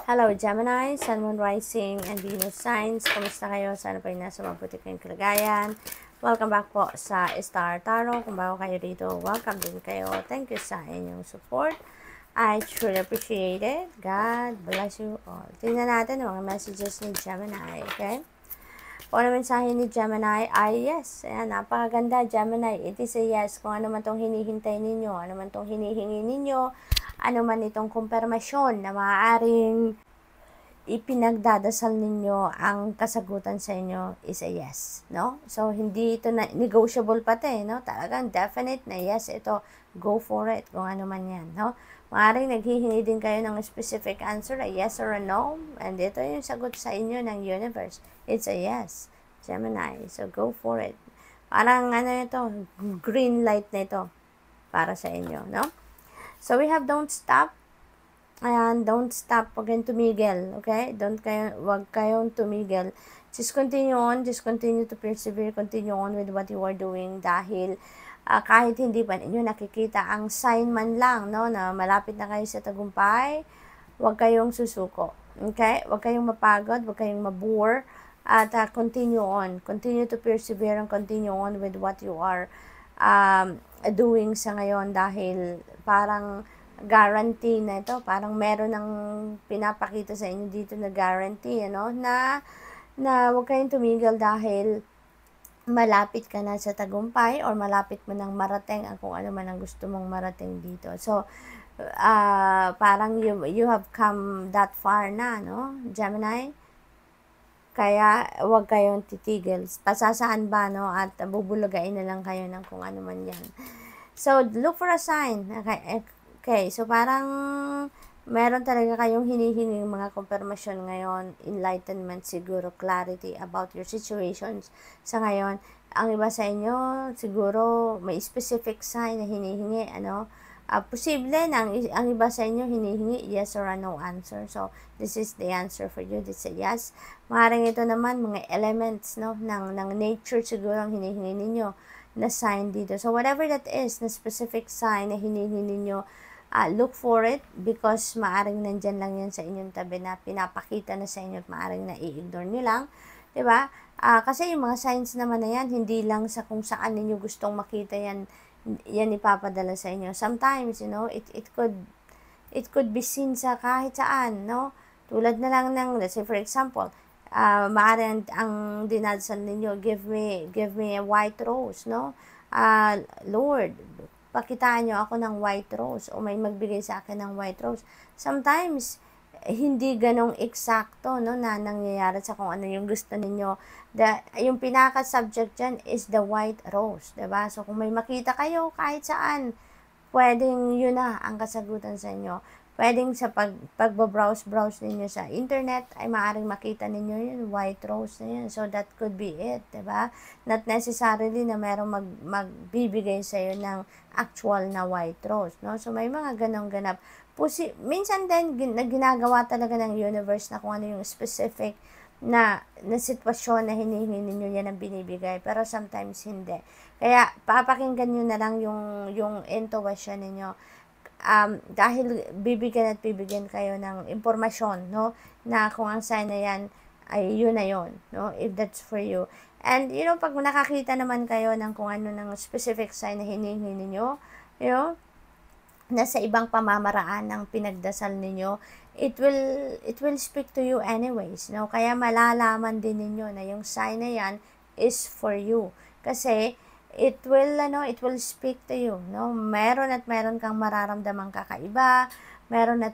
Hello Gemini, Sun, Moon, Rising, and Venus Signs. Kumusta kayo? Sana po yung nasa mabuti kayong kalagayan. Welcome back po sa Star Tarot. Kung bago kayo dito, welcome din kayo. Thank you sa inyong support. I truly appreciate it. God bless you all. Tingnan natin ang mga messages ni Gemini, okay? Kung ano mensahe ni Gemini ay yes. Ayan, napakaganda Gemini. It is a yes. Kung ano man itong hinihintay ninyo, ano man itong hinihingi ninyo, ano man itong kumpirmasyon na maaaring ipinagdadasal ninyo, ang kasagutan sa inyo is a yes, no? So, hindi ito na negotiable pati, no? Talagang definite na yes, ito, go for it, kung ano man yan, no? Maaaring naghihingi din kayo ng specific answer, a yes or a no, and ito yung sagot sa inyo ng universe. It's a yes, Gemini, so go for it. Parang ano ito, green light na ito para sa inyo, no? So, we have don't stop. Ayan, don't stop, wag kayong tumigil, okay? Wag kayong tumigil. Just continue on, just continue to persevere, continue on with what you are doing dahil kahit hindi pa ninyo nakikita ang sign man lang, no, na malapit na kayo sa tagumpay, wag kayong susuko, okay? Wag kayong mapagod, wag kayong mabore, at continue on, continue to persevere and continue on with what you are doing sa ngayon dahil parang guarantee na ito, parang meron ng pinapakita sa inyo dito na guarantee, ano, na huwag kayong tumigil dahil malapit ka na sa tagumpay or malapit mo nang marating ang kung ano man ang gusto mong marating dito. So, parang you have come that far na, no, Gemini? Kaya, huwag kayong titigil. Pasasaan ba, no? At bubulagain na lang kayo ng kung ano man yan. So, look for a sign. Okay, so parang meron talaga kayong hinihinging mga confirmation ngayon, enlightenment siguro, clarity about your situations sa ngayon. Ang iba sa inyo, siguro may specific sign na hinihingi, ano, posible na ang iba sa inyo hinihingi yes or a no answer. So, this is the answer for you. This is a yes. Maaaring ito naman, mga elements, no, ng nature siguro ang hinihingi ninyo na sign dito. So, whatever that is, na specific sign na hinihingi ninyo, look for it because maaring nandyan lang yan sa inyong tabi na pinapakita na sa inyo at maaring na-i-ignore nyo lang. Diba? Kasi yung mga signs naman na yan, hindi lang sa kung saan ninyo gustong makita yan ipapadala sa inyo. Sometimes, you know, it could be seen sa kahit saan, no? Tulad na lang ng, let's say for example, maaring ang dinadasal ninyo, give me a white rose, no? Lord, pakitaan nyo ako ng white rose o may magbigay sa akin ng white rose. Sometimes, hindi ganong eksakto, no, na nangyayari sa kung ano yung gusto ninyo. Yung pinaka-subject dyan is the white rose, diba? So, kung may makita kayo kahit saan, pwedeng yun na ang kasagutan sa inyo. Pwedeng sa pagbabrowse ninyo sa internet, ay maaaring makita ninyo yun, white rose na yun. So, that could be it, diba? Not necessarily na merong magbibigay sa'yo ng actual na white rose, no? So, may mga ganong ganap. Minsan din, ginagawa talaga ng universe na kung ano yung specific na sitwasyon na hinihingi ninyo yan ang binibigay. Pero sometimes hindi. Kaya, papakinggan nyo na lang yung intuition ninyo. Dahil bibigyan kayo ng impormasyon, no, na kung ang sign na yan ay yun na yun, no, if that's for you. And, you know, pag nakakita naman kayo ng kung ano ng specific sign na hinihingi ninyo, you know, nasa ibang pamamaraan ng pinagdasal ninyo, it will speak to you anyways, no, kaya malalaman din ninyo na yung sign na yan is for you. Kasi, it will speak to you, no? Meron kang mararamdamang kakaiba, meron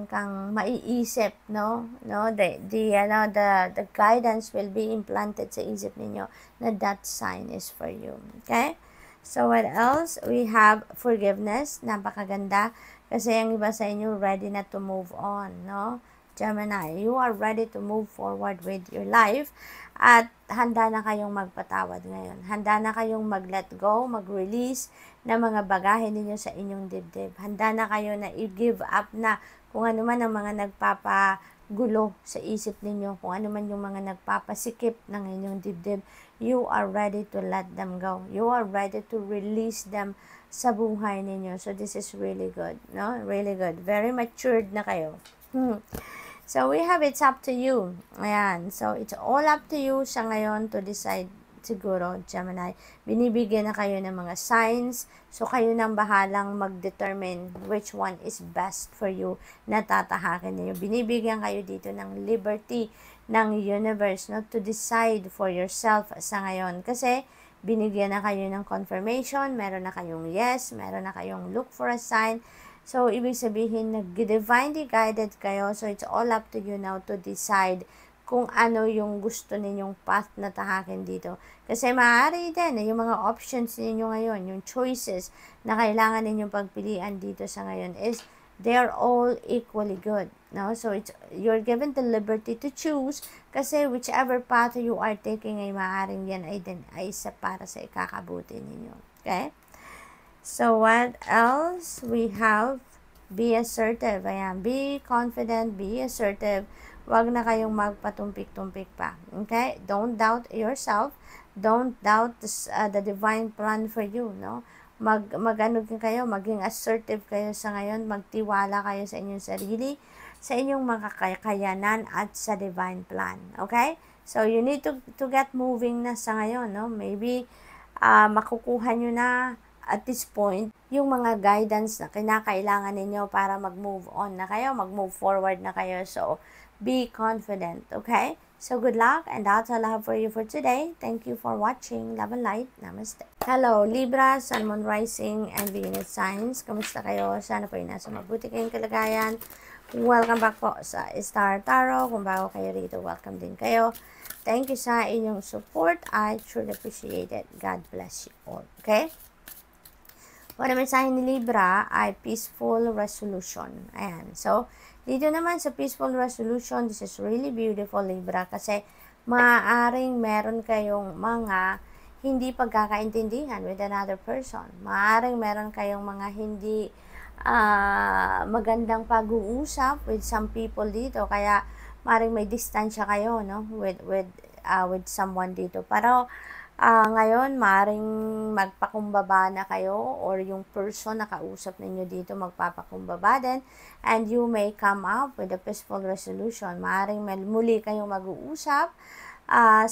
kang maiisip, no? The guidance will be implanted sa isip ninyo na that sign is for you. Okay? So, what else? We have forgiveness. Napakaganda. Kasi ang iba sa inyo ready na to move on, no? Gemini, you are ready to move forward with your life at handa na kayong magpatawad ngayon. Handa na kayong mag-let go, mag-release ng mga bagahe ninyo sa inyong dibdib. Handa na kayo na i-give up na kung ano man ang mga nagpapagulo sa isip ninyo, kung ano man yung mga nagpapasikip ng inyong dibdib. You are ready to let them go. You are ready to release them sa buhay ninyo. So, this is really good, no? Really good. Very matured na kayo. So, we have it's up to you. Ayan. So, it's all up to you sa ngayon to decide siguro, Gemini. Binibigyan na kayo ng mga signs. So, kayo nang bahalang mag-determine which one is best for you na tatahakin niyo. Binibigyan kayo dito ng liberty ng universe, no, to decide for yourself sa ngayon. Kasi, binigyan na kayo ng confirmation, meron na kayong yes, meron na kayong look for a sign. So, ibig sabihin, nag-divinely guided kayo. So, it's all up to you now to decide kung ano yung gusto ninyong path na tahakin dito. Kasi maaari din, yung mga options ninyo ngayon, yung choices na kailangan ninyong pagpilian dito sa ngayon is they're all equally good. No? So, you're given the liberty to choose kasi whichever path you are taking ay maaaring yan ay isa para sa ikakabuti ninyo. Okay? So, what else? We have, be assertive. Ayan, be confident, be assertive. Huwag na kayong magpatumpik-tumpik pa. Okay? Don't doubt yourself. Don't doubt the divine plan for you, no? Mag-ano kayo, maging assertive kayo sa ngayon, magtiwala kayo sa inyong sarili, sa inyong mga kakayanan at sa divine plan. Okay? So, you need to get moving na sa ngayon, no? Maybe, makukuha nyo na at this point, yung mga guidance na kinakailangan ninyo para mag-move on na kayo, mag-move forward na kayo. So, be confident, okay? So, good luck, and that's all I have for you for today. Thank you for watching. Love and light. Namaste. Hello, Libra, Sun, Moon, Rising, and Venus signs. Kamusta kayo? Sana po yung nasa mabuti kayong kalagayan. Welcome back po sa Star Tarot. Kung bago kayo rito, welcome din kayo. Thank you sa inyong support. I truly appreciate it. God bless you all, okay? Ang mensahe ni Libra ay peaceful resolution. Ayan. So, dito naman sa peaceful resolution, this is really beautiful, Libra, kasi maaaring meron kayong mga hindi pagkakaintindihan with another person. Maaaring meron kayong mga hindi magandang pag-uusap with some people dito. Kaya, maaaring may distansya kayo, no? With someone dito. Pero, ngayon, maaaring magpakumbaba na kayo or yung person na kausap ninyo dito magpapakumbaba din and you may come up with a peaceful resolution. Maaaring muli kayong mag-uusap,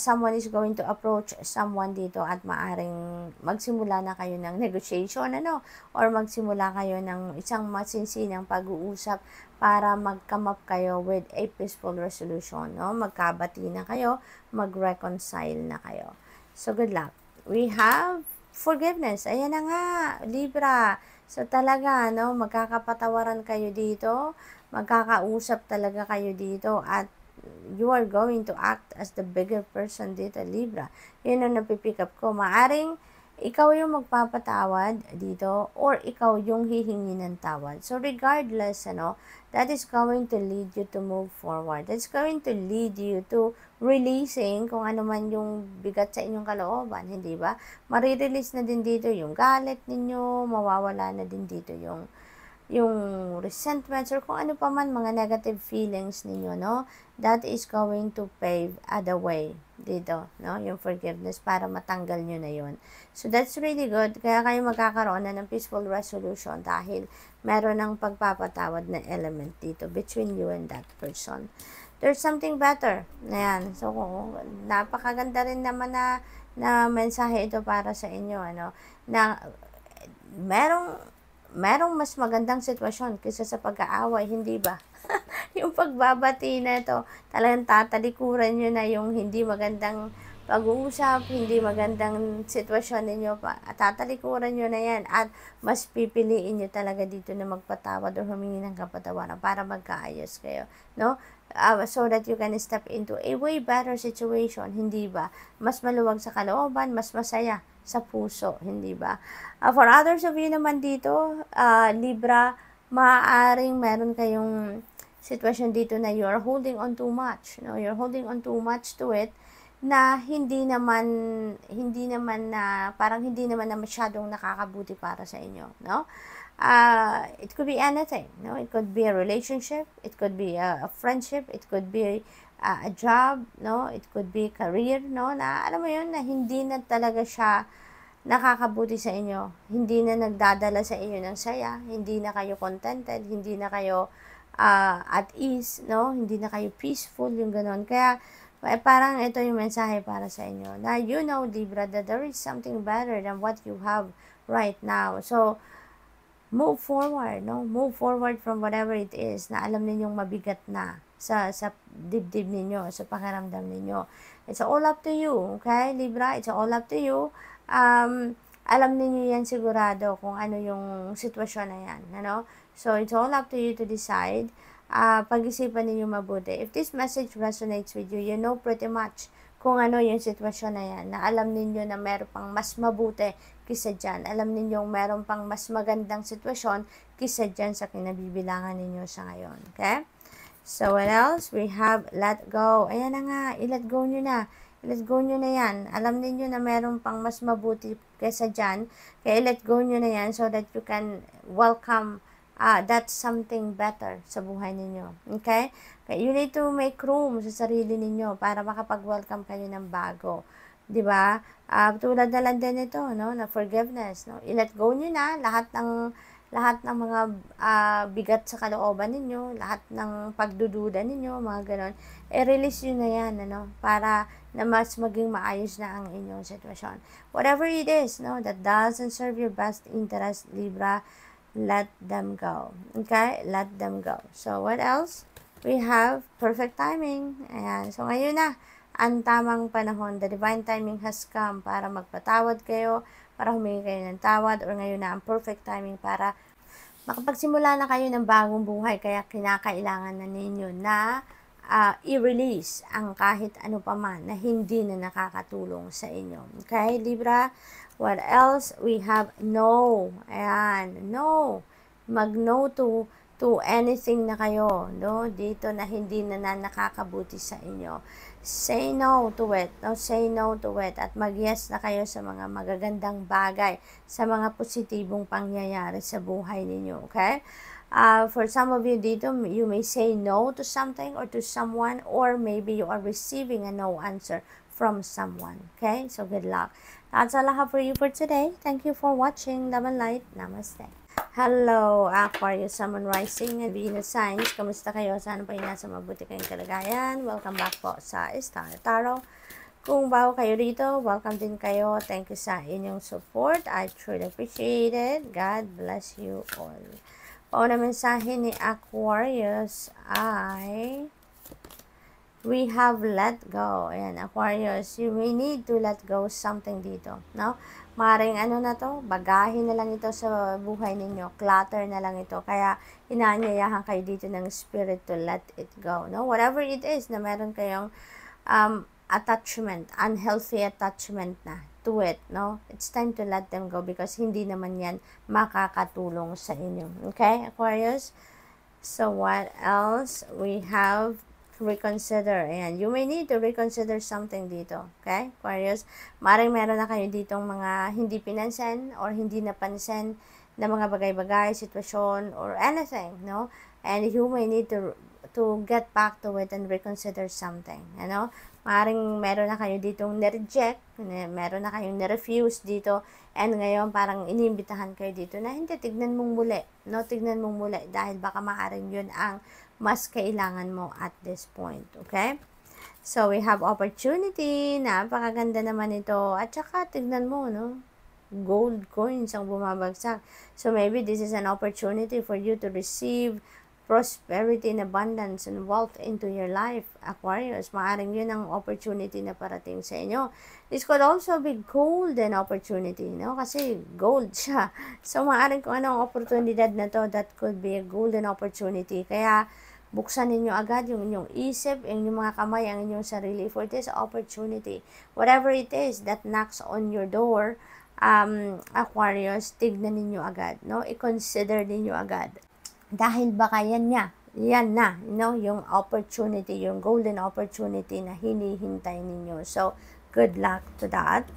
someone is going to approach someone dito at maaaring magsimula na kayo ng negotiation, ano? Or magsimula kayo ng isang masinsinang pag-uusap para mag-come up kayo with a peaceful resolution, no? Magkabati na kayo, mag-reconcile na kayo. So, good luck. We have forgiveness. Ayan na nga, Libra. So, talaga, no, magkakapatawaran kayo dito, magkakausap talaga kayo dito, at you are going to act as the bigger person dito, Libra. Yun ang napipick up ko. Maaring ikaw yung magpapatawad dito or ikaw yung hihingi ng tawad. So, regardless, ano, that is going to lead you to move forward. That's going to lead you to releasing kung ano man yung bigat sa inyong kalooban, hindi ba? Marirelease na din dito yung galit ninyo, mawawala na din dito yung resentments or kung ano pa man mga negative feelings ninyo, no? That is going to pave the way dito, no? Yung forgiveness para matanggal nyo na yun. So, that's really good. Kaya kayo magkakaroon na ng peaceful resolution dahil meron ng pagpapatawad na element dito between you and that person. There's something better. Ayan. So, napakaganda rin naman na mensahe ito para sa inyo, ano? Na merong mas magandang sitwasyon kaysa sa pag-aaway, hindi ba? Yung pagbabati na ito, talagang tatalikuran nyo na yung hindi magandang pag-uusap, hindi magandang sitwasyon ninyo pa. Tatalikuran nyo na yan at mas pipiliin nyo talaga dito na magpatawad o humingi ng kapatawaran para magkaayos kayo, no? So that you can step into a way better situation, hindi ba? Mas maluwag sa kalooban, mas masaya sa puso, hindi ba? For others of you naman dito, Libra, maaaring meron kayong sitwasyon dito na you are holding on too much, no? You're holding on too much to it na hindi naman na parang hindi naman na masyadong nakakabuti para sa inyo, no? It could be anything, no? It could be a relationship, it could be a friendship, it could be a job, no? It could be career, no? Na alam mo yun, na hindi na talaga siya nakakabuti sa inyo, hindi na nagdadala sa inyo ng saya, hindi na kayo contented, hindi na kayo at ease, no? Hindi na kayo peaceful, yung ganon. Kaya, parang ito yung mensahe para sa inyo, na you know, Libra, that there is something better than what you have right now. So, move forward, no? Move forward from whatever it is na alam ninyong mabigat na sa dibdib ninyo, sa pakiramdam ninyo. It's all up to you, okay, Libra? It's all up to you. Alam niyo yan sigurado kung ano yung sitwasyon na yan, ano? So, it's all up to you to decide. Pag-isipan ninyo mabuti. If this message resonates with you, you know pretty much kung ano yung sitwasyon na yan, na alam ninyo na meron pang mas mabuti kisa dyan. Alam ninyo meron pang mas magandang sitwasyon kisa dyan sa kinabibilangan ninyo sa ngayon. Okay? So, what else? We have let go. Ayan na nga, i-let go nyo na. I-let go nyo na yan. Alam ninyo na meron pang mas mabuti kesa dyan. Kaya i-let go nyo na yan so that you can welcome that's something better sa buhay ninyo. Okay? Kaya you need to make room sa sarili ninyo para makapag-welcome kayo ng bago. Diba? Tulad na lang din ito, no? Na forgiveness, no? I-let go nyo na lahat ng mga bigat sa kalooban ninyo, lahat ng pagdududa ninyo, mga ganon. I-release nyo na yan, ano? Para na mas maging maayos na ang inyong sitwasyon. Whatever it is, no? That doesn't serve your best interest, Libra, let them go. Okay? Let them go. So, what else? We have perfect timing. Ayan. So, ngayon na, ang tamang panahon. The divine timing has come para magpatawad kayo, para humingi kayo ng tawad, or ngayon na ang perfect timing para makapagsimula na kayo ng bagong buhay. Kaya kinakailangan na ninyo na i-release ang kahit ano pa man na hindi na nakakatulong sa inyo. Okay, Libra? What else? We have no. Ayan, no. Mag-no to anything na kayo, no? Dito na hindi na nakakabuti sa inyo. Say no to it, no? Say no to it. At mag-yes na kayo sa mga magagandang bagay, sa mga positibong pangyayari sa buhay ninyo, okay? For some of you dito, you may say no to something or to someone, or maybe you are receiving a no answer from someone. Okay? So, good luck. That's all I have for you for today. Thank you for watching. Love and light. Namaste. Hello, Aquarius, Sun, Moon, Rising, and Venus signs. Kamusta kayo? Sana po nasa mabuti kayong kalagayan. Welcome back po sa Star Tarot. Kung bago kayo dito, welcome din kayo. Thank you sa inyong support. I truly appreciate it. God bless you all. O na mensahe ni Aquarius ay we have let go. Ayan, Aquarius, you may need to let go something dito, no? Maring ano na to, bagahin na lang ito sa buhay ninyo, clutter na lang ito. Kaya inaanyayahan kayo dito ng spirit to let it go, no? Whatever it is na meron kayong attachment, unhealthy attachment na to it, no? It's time to let them go because hindi naman yan makakatulong sa inyo. Okay, Aquarius? So, what else? We have reconsider. Ayan, you may need to reconsider something dito. Okay, Aquarius? Maring meron na kayo ditong mga hindi pinansin or hindi napansin na mga bagay-bagay, sitwasyon, or anything, no? And you may need to get back to it and reconsider something, ano? Maring meron na kayo ditong nireject, meron na kayong nirefuse dito, and ngayon parang inimbitahan kayo dito na hindi, tignan mong muli, no? Tignan mong muli dahil baka maaaring yun ang mas kailangan mo at this point, okay? So, we have opportunity, napakaganda naman ito, at saka tignan mo, no? Gold coins ang bumabagsak. So, maybe this is an opportunity for you to receive prosperity and abundance and wealth into your life, Aquarius. Maaring yun ang opportunity na parating sa inyo. This could also be golden opportunity, no? Kasi gold siya. So, maaring kung anong oportunidad na to, that could be a golden opportunity. Kaya, buksan ninyo agad yung inyong isip, yung mga kamay, ang inyong sarili for this opportunity. Whatever it is that knocks on your door, Aquarius, tignan ninyo agad, no? I-consider ninyo agad. Dahil baka yan na, yung opportunity, yung golden opportunity na hinihintay ninyo. So, good luck to that.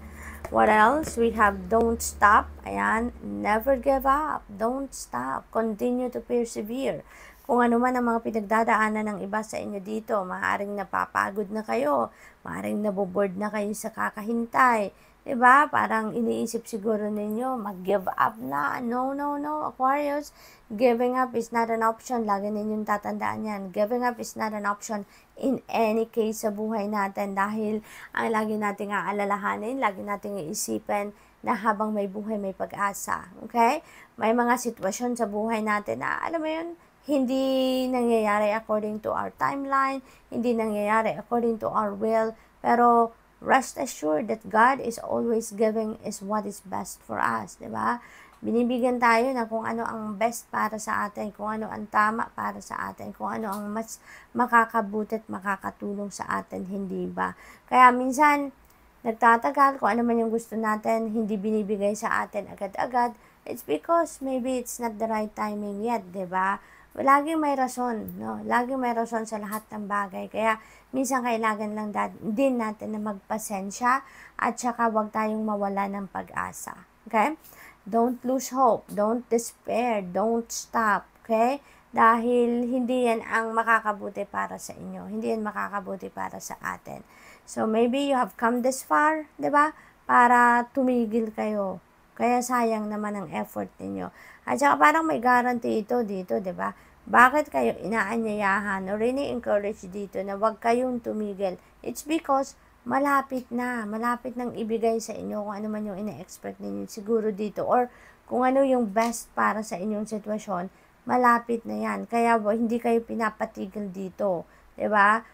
What else? We have don't stop. Ayan, never give up. Don't stop. Continue to persevere. kung ano man ang mga pinagdadaanan ng iba sa inyo dito. Maaaring napapagod na kayo, maaaring naboboard na kayo sa kakahintay. Diba? Parang iniisip siguro ninyo, mag-give up na. No, no, no, Aquarius. Giving up is not an option. Lagi ninyong tatandaan yan. Giving up is not an option in any case sa buhay natin dahil ang lagi nating aalalahanin, lagi nating iisipin na habang may buhay, may pag-asa. Okay? May mga sitwasyon sa buhay natin na, alam mo yun, hindi nangyayari according to our timeline, hindi nangyayari according to our will, pero rest assured that God is always giving is what is best for us, di ba? Binibigyan tayo na kung ano ang best para sa atin, kung ano ang tama para sa atin, kung ano ang mas makakabuti at makakatulong sa atin, hindi ba? Kaya minsan, nagtatagal, kung ano man yung gusto natin, hindi binibigay sa atin agad-agad, it's because maybe it's not the right timing yet, di ba? Laging may rason, no? Laging may rason sa lahat ng bagay. Kaya, minsan kailangan lang din natin na magpasensya at saka wag tayong mawala ng pag-asa. Okay? Don't lose hope. Don't despair. Don't stop. Okay? Dahil hindi yan ang makakabuti para sa inyo. Hindi yan makakabuti para sa atin. So, maybe you have come this far, di ba? Para tumigil kayo. Kaya sayang naman ang effort ninyo. At saka parang may guarantee ito dito, di ba? Bakit kayo inaanyayahan o rini-encourage dito na huwag kayong tumigil? It's because malapit nang ibigay sa inyo kung ano man yung ina-expect ninyo siguro dito or kung ano yung best para sa inyong sitwasyon, malapit na yan. Kaya hindi kayo pinapatigil dito, di ba?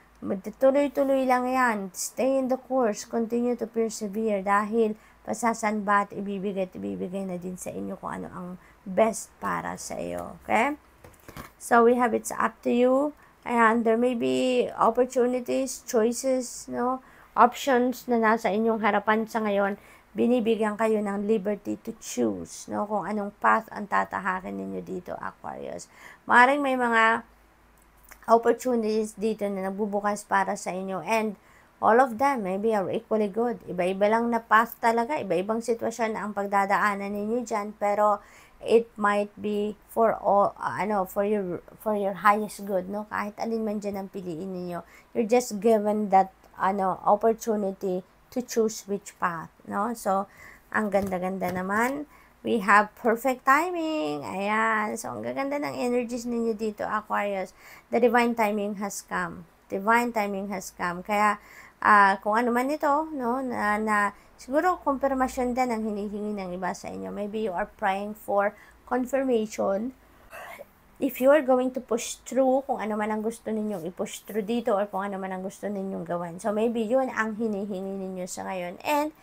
Tuloy-tuloy lang yan. Stay in the course. Continue to persevere dahil pasasan ba at ibibigay na din sa inyo kung ano ang best para sa iyo. Okay? So, we have it's up to you. And there may be opportunities, choices, no? Options na nasa inyong harapan sa ngayon. Binibigyan kayo ng liberty to choose, no? Kung anong path ang tatahakin ninyo dito, Aquarius. Maaaring may mga opportunities dito na nagbubukas para sa inyo and all of them maybe are equally good. Iba-iba lang na path talaga, iba-ibang sitwasyon ang pagdadaanan ninyo dyan, pero it might be for all, for your highest good, no? Kahit alin man dyan ang piliin ninyo. You're just given that, opportunity to choose which path, no? So, ang ganda-ganda naman. We have perfect timing. Ayan. So, ang gaganda ng energies ninyo dito, Aquarius. The divine timing has come. Divine timing has come. Kaya, kung ano man ito, no, na siguro confirmation din ang hinihingi ng iba sa inyo. Maybe you are praying for confirmation. If you are going to push through, kung ano man ang gusto ninyong i-push through dito or kung ano man ang gusto ninyong gawin. So, maybe yun ang hinihingi ninyo sa ngayon. And,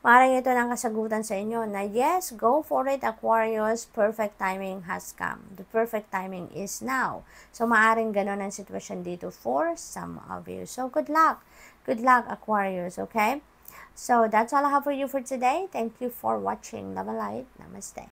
maaaring ito ng kasagutan sa inyo na yes, go for it, Aquarius, perfect timing has come. The perfect timing is now. So, maaaring ganun ang sitwasyon dito for some of you. So, good luck. Good luck, Aquarius, okay? So, that's all I have for you for today. Thank you for watching. Love and light. Namaste.